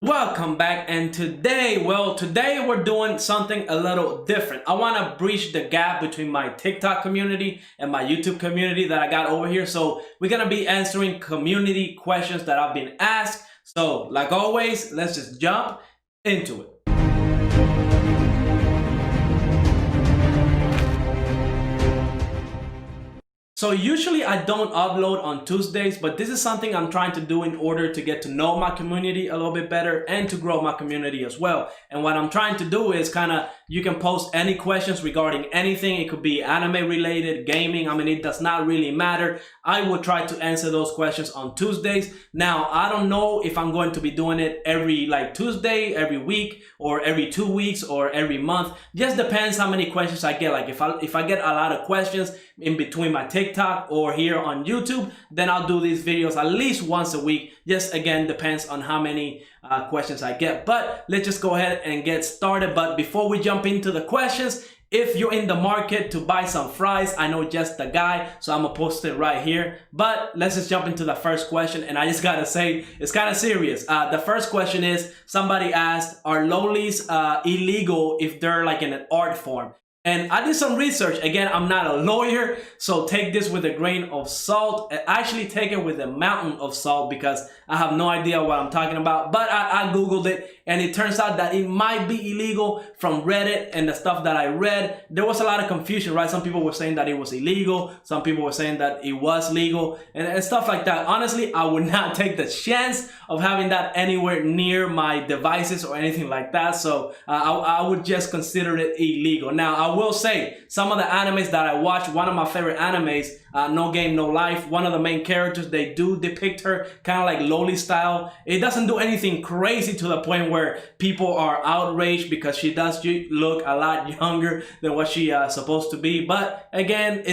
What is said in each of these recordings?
Welcome back, and today we're doing something a little different. I want to bridge the gap between my TikTok community and my YouTube community that I got over here. So we're going to be answering community questions that I've been asked. So like always, let's just jump into it. So usually I don't upload on Tuesdays, but this is something I'm trying to do in order to get to know my community a little bit better and to grow my community as well. And what I'm trying to do is you can post any questions regarding anything. It could be anime related, gaming. I mean, it does not really matter. I will try to answer those questions on Tuesdays. Now, I don't know if I'm going to be doing it every Tuesday, every week, or every 2 weeks, or every month. Just depends how many questions I get. Like if I get a lot of questions in between my TikTok or here on YouTube, then I'll do these videos at least once a week. Just again, depends on how many questions I get. But let's just go ahead and get started. But before we jump into the questions, if you're in the market to buy some fries, I know just the guy, so I'm gonna post it right here. But let's just jump into the first question, and I just gotta say, it's kind of serious. The first question is, somebody asked, are lolis illegal if they're like in an art form? And I did some research. Again, I'm not a lawyer, so take this with a grain of salt. Actually, take it with a mountain of salt because I have no idea what I'm talking about. But I Googled it, and it turns out that it might be illegal from Reddit and the stuff that I read. There was a lot of confusion, right? Some people were saying that it was illegal. Some people were saying that it was legal and stuff like that. Honestly, I would not take the chance of having that anywhere near my devices or anything like that. So I would just consider it illegal. Now, I will say some of the animes that I watch, one of my favorite animes, No Game No Life, one of the main characters, they do depict her kind of like loli style. It doesn't do anything crazy to the point where people are outraged because she does look a lot younger than what she supposed to be. But again,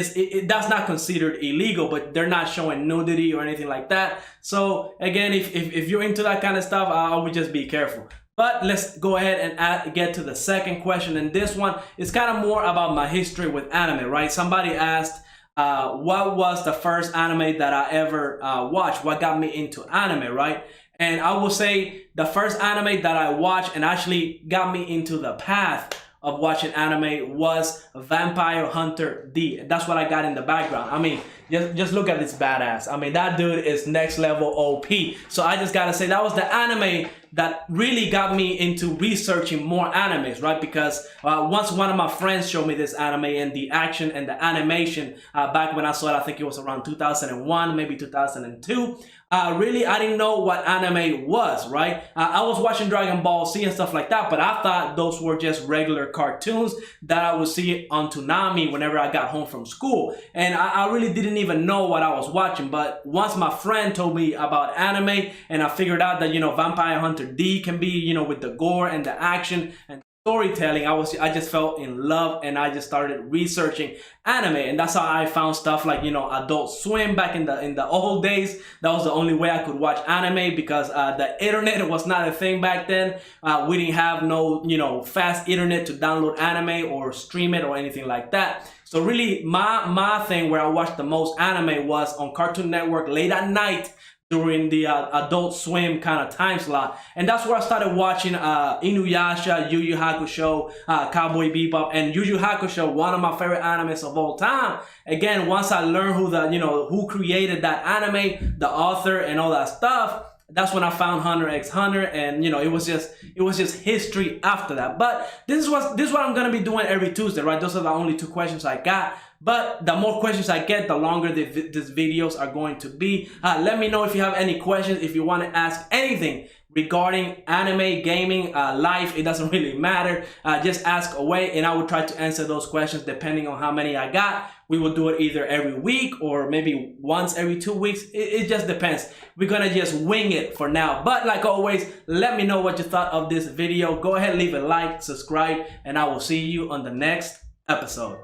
that's not considered illegal, but they're not showing nudity or anything like that. So again, if you're into that kind of stuff, I would just be careful. But let's go ahead and get to the second question. And this one is kind of more about my history with anime, right? Somebody asked, what was the first anime that I ever watched? What got me into anime, right? And I will say the first anime that I watched and actually got me into the path of watching anime was Vampire Hunter D. That's what I got in the background. I mean, just look at this badass. I mean, that dude is next level OP. So I just gotta say that was the anime that really got me into researching more animes, right? Because once one of my friends showed me this anime and the action and the animation back when I saw it, I think it was around 2001, maybe 2002. Really, I didn't know what anime was, right? I was watching Dragon Ball Z and stuff like that, but I thought those were just regular cartoons that I would see on Toonami whenever I got home from school. And I really didn't even know what I was watching. But once my friend told me about anime and I figured out that, Vampire Hunter D can be, with the gore and the action and storytelling, I just fell in love, and I just started researching anime. And that's how I found stuff like, Adult Swim back in the old days. That was the only way I could watch anime because the internet was not a thing back then. We didn't have no, fast internet to download anime or stream it or anything like that. So really my thing where I watched the most anime was on Cartoon Network late at night during the Adult Swim kind of time slot. And that's where I started watching Inuyasha, Yu Yu Hakusho, Cowboy Bebop, and Yu Yu Hakusho, one of my favorite animes of all time. Again, once I learned who created that anime, the author and all that stuff, that's when I found Hunter x Hunter, and it was just history after that. But this is what I'm gonna be doing every Tuesday, right? Those are the only 2 questions I got. But the more questions I get, the longer these videos are going to be. Let me know if you have any questions, if you want to ask anything regarding anime, gaming, life. It doesn't really matter. Just ask away, and I will try to answer those questions depending on how many I got. We will do it either every week or maybe once every 2 weeks. It just depends. We're gonna just wing it for now. But like always, let me know what you thought of this video. Go ahead, leave a like, subscribe, and I will see you on the next episode.